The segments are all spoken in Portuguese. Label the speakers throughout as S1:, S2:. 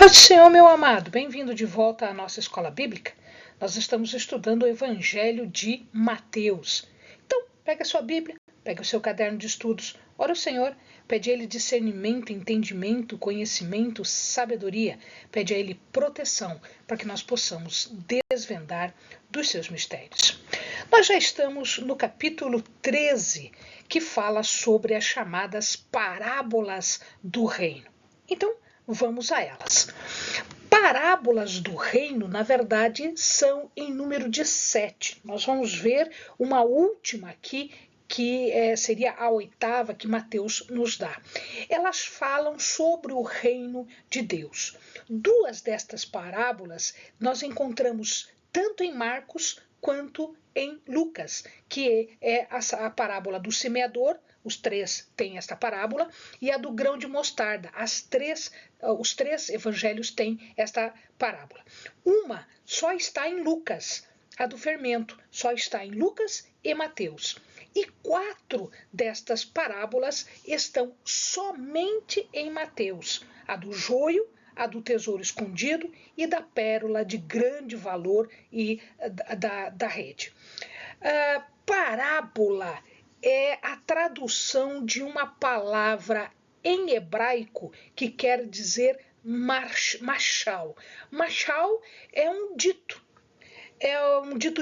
S1: Paz do Senhor, meu amado, bem-vindo de volta à nossa escola bíblica. Nós estamos estudando o Evangelho de Mateus. Então, pega a sua Bíblia, pega o seu caderno de estudos, ora o Senhor, pede a Ele discernimento, entendimento, conhecimento, sabedoria, pede a Ele proteção, para que nós possamos desvendar dos seus mistérios. Nós já estamos no capítulo 13, que fala sobre as chamadas parábolas do reino. Então, vamos a elas. Parábolas do reino, na verdade, são em número de 7. Nós vamos ver uma última aqui, que seria a 8ª que Mateus nos dá. Elas falam sobre o reino de Deus. 2 destas parábolas nós encontramos tanto em Marcos quanto em Lucas, que é a parábola do semeador. Os 3 têm esta parábola, e a do grão de mostarda. Os 3 evangelhos têm esta parábola. Uma só está em Lucas, a do fermento só está em Lucas e Mateus. E 4 destas parábolas estão somente em Mateus, a do joio, a do tesouro escondido e da pérola de grande valor e da rede. Parábola é a tradução de uma palavra em hebraico que quer dizer machal. Machal é um dito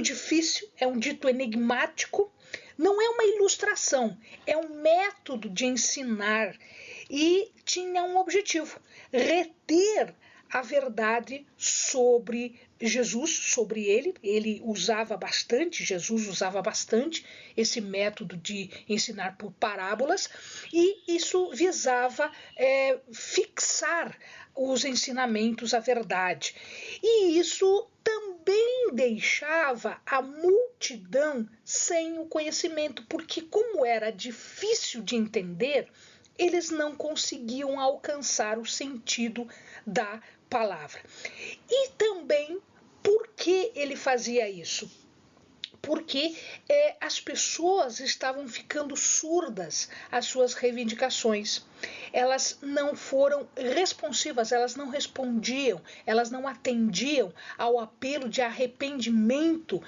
S1: difícil, é um dito enigmático, não é uma ilustração, é um método de ensinar e tinha um objetivo: reter a verdade sobre Jesus, sobre ele. Jesus usava bastante esse método de ensinar por parábolas, e isso visava fixar os ensinamentos à verdade. E isso também deixava a multidão sem o conhecimento, porque como era difícil de entender, eles não conseguiam alcançar o sentido da palavra. E também, por que ele fazia isso? Porque as pessoas estavam ficando surdas às suas reivindicações. Elas não foram responsivas, elas não respondiam, elas não atendiam ao apelo de arrependimento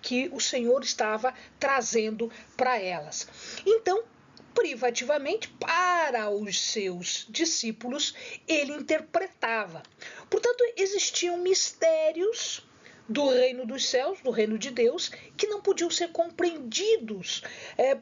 S1: que o Senhor estava trazendo para elas. Então, privativamente, para os seus discípulos, ele interpretava. Portanto, existiam mistérios do reino dos céus, do reino de Deus, que não podiam ser compreendidos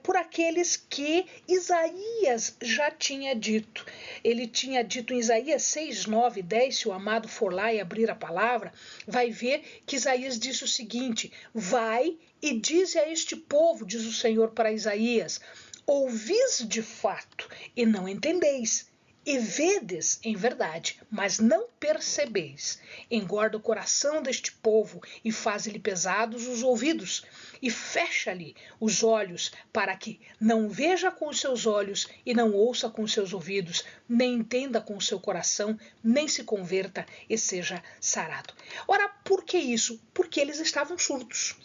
S1: por aqueles que Isaías já tinha dito. Ele tinha dito em Isaías 6, 9, 10, se o amado for lá e abrir a palavra, vai ver que Isaías disse o seguinte: vai e dize a este povo, diz o Senhor para Isaías, ouvis de fato e não entendeis, e vedes em verdade, mas não percebeis. Engorda o coração deste povo e faz-lhe pesados os ouvidos, e fecha-lhe os olhos, para que não veja com os seus olhos e não ouça com os seus ouvidos, nem entenda com o seu coração, nem se converta e seja sarado. Ora, por que isso? Porque eles estavam surdos.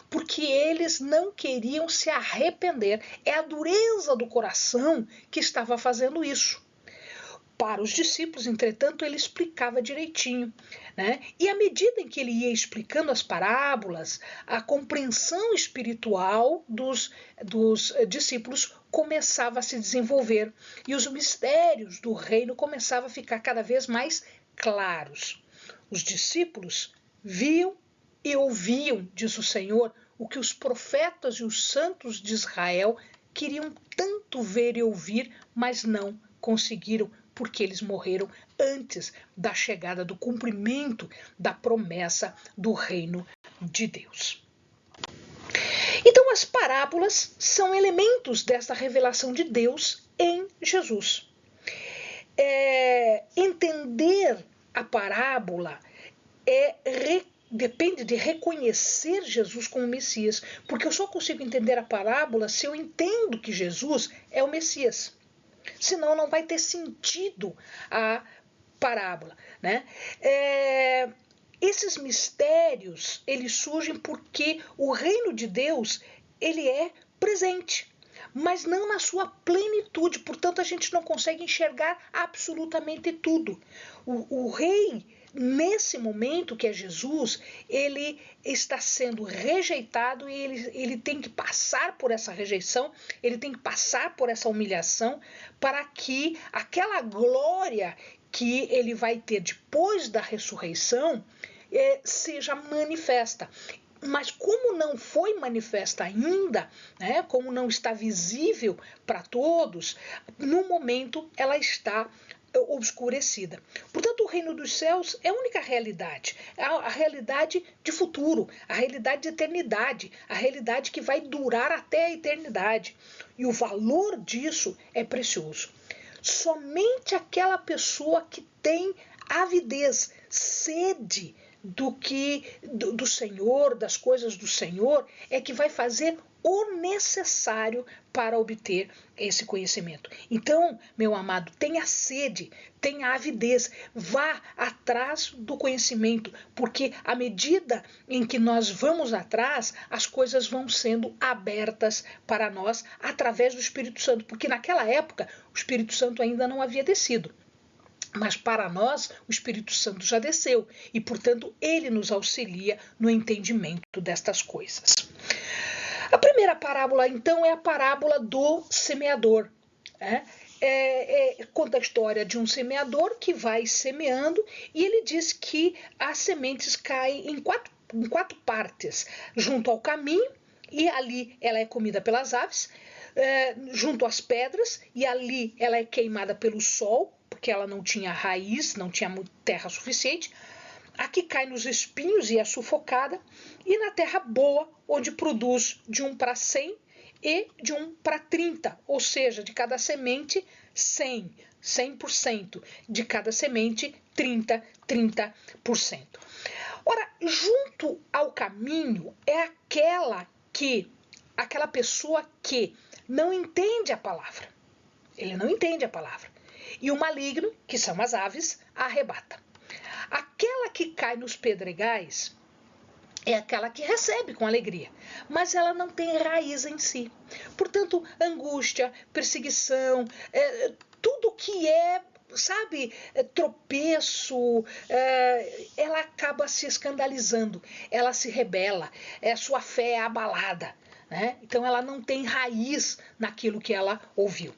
S1: Porque eles não queriam se arrepender. É a dureza do coração que estava fazendo isso. Para os discípulos, entretanto, ele explicava direitinho, né? E à medida em que ele ia explicando as parábolas, a compreensão espiritual dos discípulos começava a se desenvolver e os mistérios do reino começavam a ficar cada vez mais claros. Os discípulos viam e ouviam, diz o Senhor, o que os profetas e os santos de Israel queriam tanto ver e ouvir, mas não conseguiram, porque eles morreram antes da chegada do cumprimento da promessa do reino de Deus. Então, as parábolas são elementos dessa revelação de Deus em Jesus. Entender a parábola depende de reconhecer Jesus como Messias, porque eu só consigo entender a parábola se eu entendo que Jesus é o Messias. Senão não vai ter sentido a parábola, né? Esses mistérios, eles surgem porque o reino de Deus, ele é presente, mas não na sua plenitude. Portanto, a gente não consegue enxergar absolutamente tudo. O rei, nesse momento que é Jesus, ele está sendo rejeitado e ele tem que passar por essa rejeição, ele tem que passar por essa humilhação para que aquela glória que ele vai ter depois da ressurreição seja manifesta. Mas como não foi manifesta ainda, né, como não está visível para todos, no momento ela está obscurecida. Portanto, o reino dos céus é a única realidade, a realidade de futuro, a realidade de eternidade, a realidade que vai durar até a eternidade. E o valor disso é precioso. Somente aquela pessoa que tem avidez, sede do Senhor, das coisas do Senhor, é que vai fazer o necessário para obter esse conhecimento. Então, meu amado, tenha sede, tenha avidez, vá atrás do conhecimento, porque à medida em que nós vamos atrás, as coisas vão sendo abertas para nós através do Espírito Santo, porque naquela época o Espírito Santo ainda não havia descido. Mas para nós, o Espírito Santo já desceu e, portanto, ele nos auxilia no entendimento destas coisas. A primeira parábola, então, é a parábola do semeador. Conta a história de um semeador que vai semeando e ele diz que as sementes caem em quatro partes, junto ao caminho, e ali ela é comida pelas aves, junto às pedras, e ali ela é queimada pelo sol, porque ela não tinha raiz, não tinha terra suficiente. Aqui cai nos espinhos e é sufocada, e na terra boa, onde produz de 1 para 100 e de 1 para 30, ou seja, de cada semente 100%, de cada semente 30%. Ora, junto ao caminho é aquela pessoa que não entende a palavra. Ele não entende a palavra. E o maligno, que são as aves, a arrebata. Aquela que cai nos pedregais é aquela que recebe com alegria, mas ela não tem raiz em si. Portanto, angústia, perseguição, tudo que tropeço, ela acaba se escandalizando, ela se rebela, sua fé é abalada, né? Então ela não tem raiz naquilo que ela ouviu.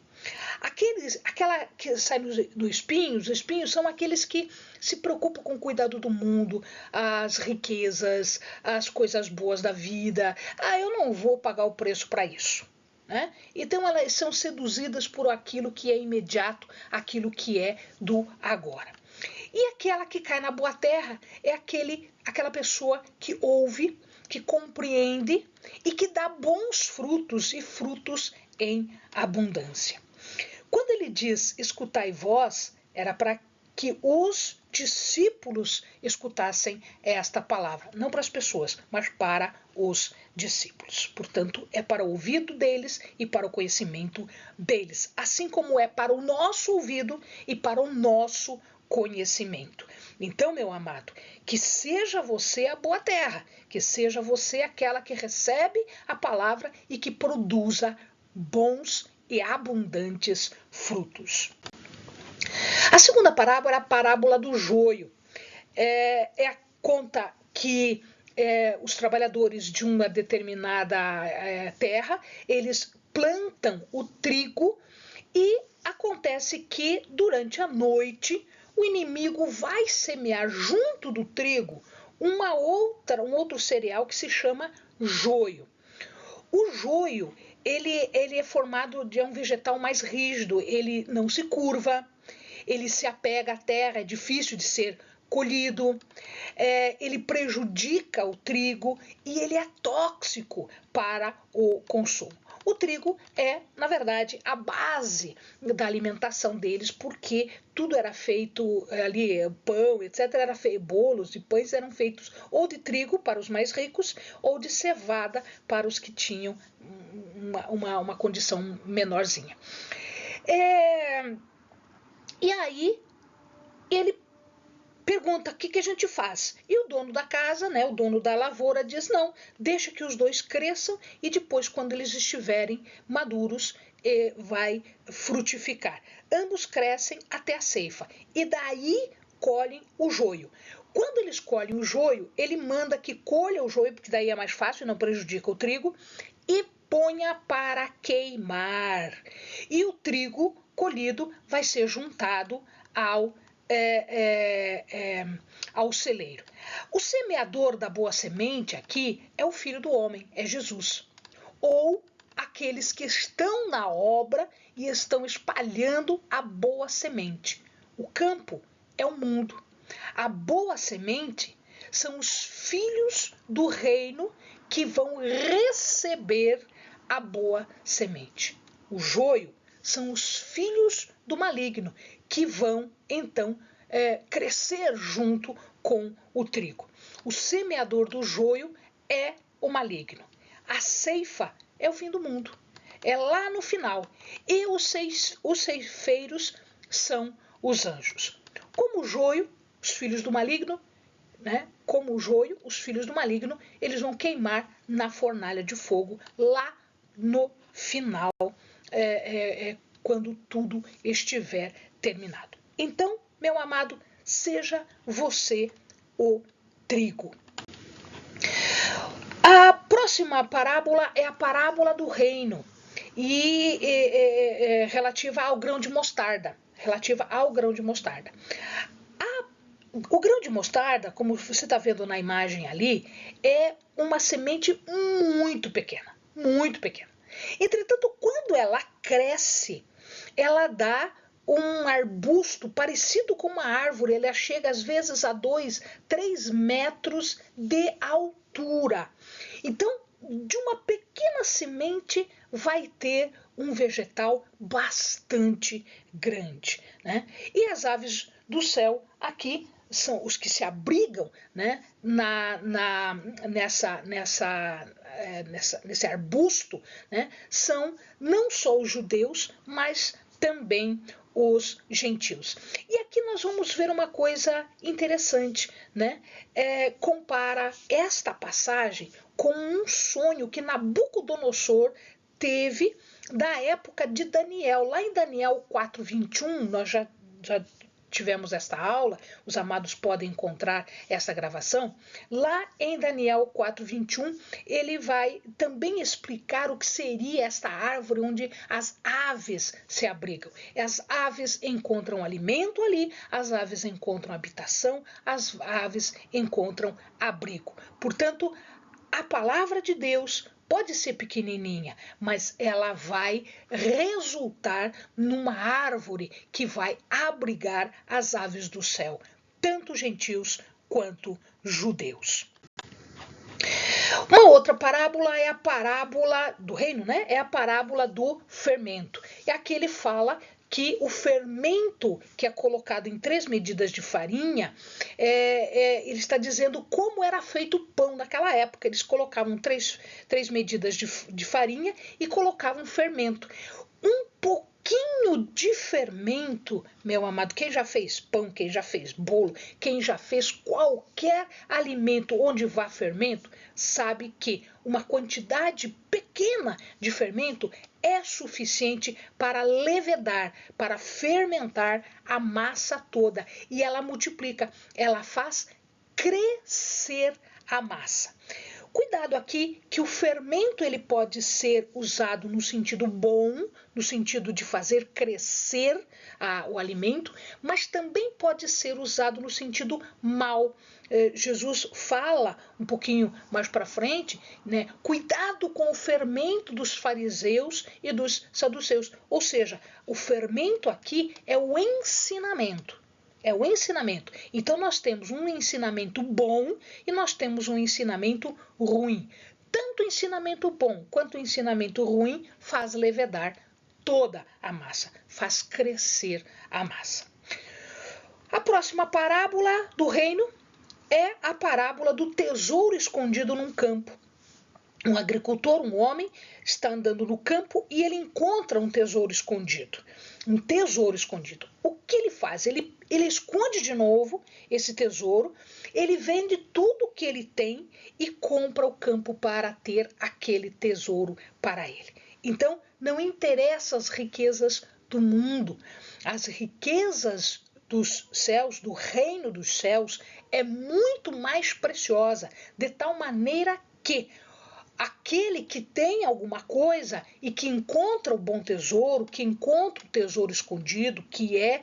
S1: Aquela que sai do espinho, os espinhos são aqueles que se preocupam com o cuidado do mundo, as riquezas, as coisas boas da vida. Eu não vou pagar o preço para isso. Né? Então elas são seduzidas por aquilo que é imediato, aquilo que é do agora. E aquela que cai na boa terra é aquela pessoa que ouve, que compreende e que dá bons frutos e frutos em abundância. Quando ele diz escutai vós, era para que os discípulos escutassem esta palavra, não para as pessoas, mas para os discípulos. Portanto, é para o ouvido deles e para o conhecimento deles, assim como é para o nosso ouvido e para o nosso conhecimento. Então, meu amado, que seja você a boa terra, que seja você aquela que recebe a palavra e que produza bons e abundantes frutos. A segunda parábola é a parábola do joio. Conta que os trabalhadores de uma determinada terra, eles plantam o trigo e acontece que durante a noite o inimigo vai semear junto do trigo um outro cereal que se chama joio. O joio, ele é formado de um vegetal mais rígido, ele não se curva, ele se apega à terra, é difícil de ser colhido, ele prejudica o trigo e ele é tóxico para o consumo. O trigo é, na verdade, a base da alimentação deles, porque tudo era feito ali, pão, etc., bolos e pães eram feitos ou de trigo para os mais ricos ou de cevada para os que tinham uma condição menorzinha. E aí ele pergunta, o que a gente faz? E o dono da casa, né, o dono da lavoura diz, não, deixa que os dois cresçam e depois, quando eles estiverem maduros, vai frutificar. Ambos crescem até a ceifa e daí colhem o joio. Quando eles colhem o joio, ele manda que colha o joio, porque daí é mais fácil, não prejudica o trigo, e ponha para queimar. E o trigo colhido vai ser juntado ao celeiro. O semeador da boa semente aqui é o Filho do Homem, é Jesus. Ou aqueles que estão na obra e estão espalhando a boa semente. O campo é o mundo. A boa semente são os filhos do reino que vão receber a boa semente. O joio são os filhos do maligno que vão, então, crescer junto com o trigo. O semeador do joio é o maligno. A ceifa é o fim do mundo. É lá no final. E os ceifeiros são os anjos. Como o joio, os filhos do maligno, né? Como o joio, os filhos do maligno, eles vão queimar na fornalha de fogo lá no final, quando tudo estiver terminado. Então, meu amado, seja você o trigo. A próxima parábola é a parábola do reino e relativa ao grão de mostarda. O grão de mostarda, como você está vendo na imagem ali, é uma semente muito pequena, muito pequena. Entretanto, quando ela cresce, ela dá um arbusto parecido com uma árvore, ela chega às vezes a 2, 3 metros de altura. Então, de uma pequena semente vai ter um vegetal bastante grande, né? E as aves do céu aqui são os que se abrigam, né, nesse arbusto, né, são não só os judeus, mas também os gentios. E aqui nós vamos ver uma coisa interessante, né? Compara esta passagem com um sonho que Nabucodonosor teve da época de Daniel. Lá em Daniel 4:21, nós já tivemos esta aula, os amados podem encontrar essa gravação. Lá em Daniel 4:21, ele vai também explicar o que seria esta árvore onde as aves se abrigam. As aves encontram alimento ali, as aves encontram habitação, as aves encontram abrigo. Portanto, a palavra de Deus pode ser pequenininha, mas ela vai resultar numa árvore que vai abrigar as aves do céu, tanto gentios quanto judeus. Uma outra parábola é a parábola do reino, né? É a parábola do fermento. E aqui ele fala que o fermento que é colocado em 3 medidas de farinha, ele está dizendo como era feito o pão naquela época. Eles colocavam 3 medidas de farinha e colocavam fermento. Um pouquinho de fermento, meu amado, quem já fez pão, quem já fez bolo, quem já fez qualquer alimento onde vá fermento, sabe que uma quantidade pequena de fermento é suficiente para levedar, para fermentar a massa toda. E ela multiplica, ela faz crescer a massa. Cuidado aqui que o fermento ele pode ser usado no sentido bom, no sentido de fazer crescer o alimento, mas também pode ser usado no sentido mau. Jesus fala um pouquinho mais para frente, né? Cuidado com o fermento dos fariseus e dos saduceus. Ou seja, o fermento aqui é o ensinamento. É o ensinamento. Então, nós temos um ensinamento bom e nós temos um ensinamento ruim. Tanto o ensinamento bom quanto o ensinamento ruim faz levedar toda a massa, faz crescer a massa. A próxima parábola do reino é a parábola do tesouro escondido num campo. Um agricultor, um homem, está andando no campo e ele encontra um tesouro escondido. Um tesouro escondido. O que ele faz? Ele esconde de novo esse tesouro, ele vende tudo o que ele tem e compra o campo para ter aquele tesouro para ele. Então, não interessa as riquezas do mundo, as riquezas dos céus, do reino dos céus, é muito mais preciosa, de tal maneira que aquele que tem alguma coisa e que encontra o bom tesouro, que encontra o tesouro escondido, que é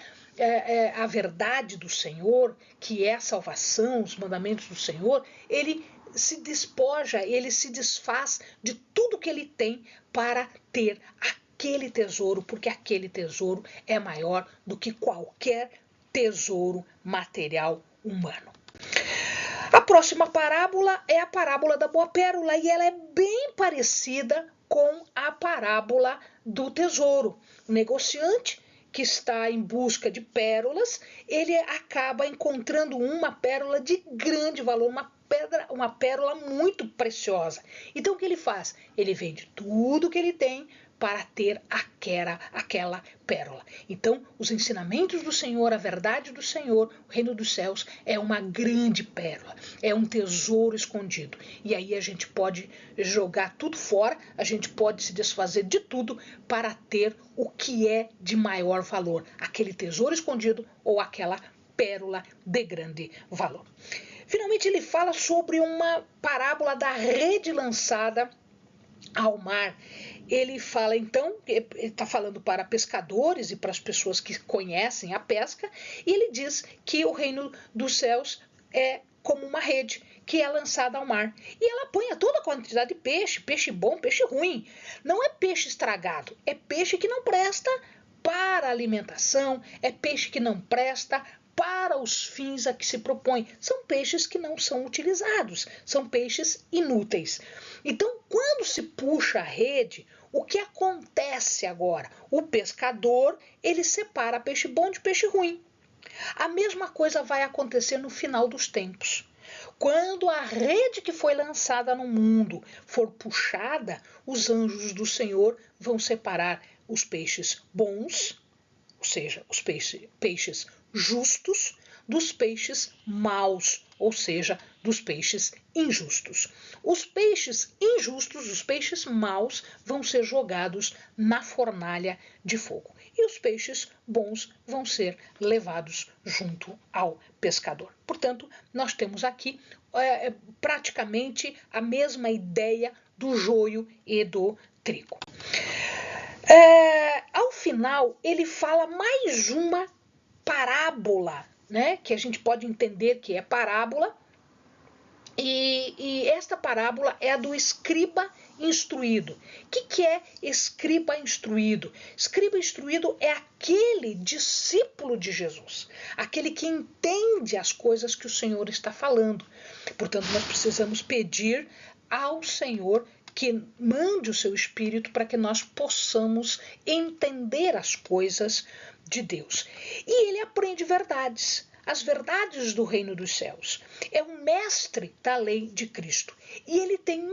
S1: a verdade do Senhor, que é a salvação, os mandamentos do Senhor, ele se despoja, ele se desfaz de tudo que ele tem para ter aquele tesouro, porque aquele tesouro é maior do que qualquer tesouro material humano. A próxima parábola é a parábola da boa pérola e ela é bem parecida com a parábola do tesouro. O negociante que está em busca de pérolas, ele acaba encontrando uma pérola de grande valor, uma pérola muito preciosa. Então o que ele faz? Ele vende tudo que ele tem para ter aquela pérola. Então, os ensinamentos do Senhor, a verdade do Senhor, o reino dos céus é uma grande pérola, é um tesouro escondido. E aí a gente pode jogar tudo fora, a gente pode se desfazer de tudo para ter o que é de maior valor, aquele tesouro escondido ou aquela pérola de grande valor. Finalmente, ele fala sobre uma parábola da rede lançada ao mar. Ele fala então, ele está falando para pescadores e para as pessoas que conhecem a pesca, e ele diz que o reino dos céus é como uma rede que é lançada ao mar. E ela apanha toda a quantidade de peixe, peixe bom, peixe ruim. Não é peixe estragado, é peixe que não presta para alimentação, é peixe que não presta para os fins a que se propõe. São peixes que não são utilizados, são peixes inúteis. Então, quando se puxa a rede, o que acontece agora? O pescador, ele separa peixe bom de peixe ruim. A mesma coisa vai acontecer no final dos tempos. Quando a rede que foi lançada no mundo for puxada, os anjos do Senhor vão separar os peixes bons, ou seja, os peixes justos, dos peixes maus, ou seja, dos peixes injustos. Os peixes injustos, os peixes maus, vão ser jogados na fornalha de fogo. E os peixes bons vão ser levados junto ao pescador. Portanto, nós temos aqui praticamente a mesma ideia do joio e do trigo. Ao final, ele fala mais uma parábola, né, que a gente pode entender que é parábola, e esta parábola é a do escriba instruído. O que é escriba instruído? Escriba instruído é aquele discípulo de Jesus, aquele que entende as coisas que o Senhor está falando. Portanto, nós precisamos pedir ao Senhor que mande o seu Espírito para que nós possamos entender as coisas de Deus. E ele aprende verdades, as verdades do reino dos céus. É um mestre da lei de Cristo. E ele tem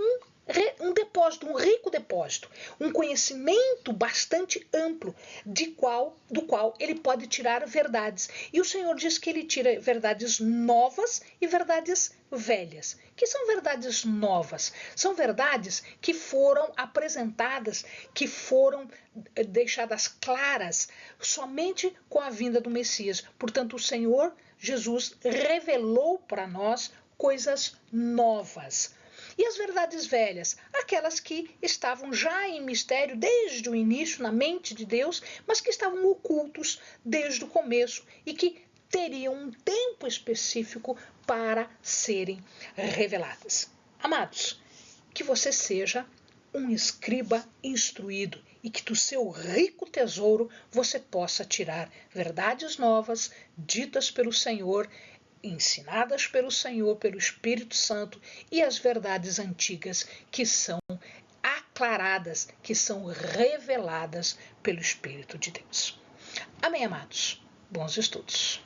S1: um depósito, um rico depósito, um conhecimento bastante amplo do qual ele pode tirar verdades. E o Senhor diz que ele tira verdades novas e verdades velhas. Que são verdades novas? São verdades que foram apresentadas, que foram deixadas claras somente com a vinda do Messias. Portanto, o Senhor Jesus revelou para nós coisas novas. E as verdades velhas? Aquelas que estavam já em mistério desde o início na mente de Deus, mas que estavam ocultos desde o começo e que teriam um tempo específico para serem reveladas. Amados, que você seja um escriba instruído e que do seu rico tesouro você possa tirar verdades novas, ditas pelo Senhor, ensinadas pelo Senhor, pelo Espírito Santo, e as verdades antigas que são aclaradas, que são reveladas pelo Espírito de Deus. Amém, amados? Bons estudos.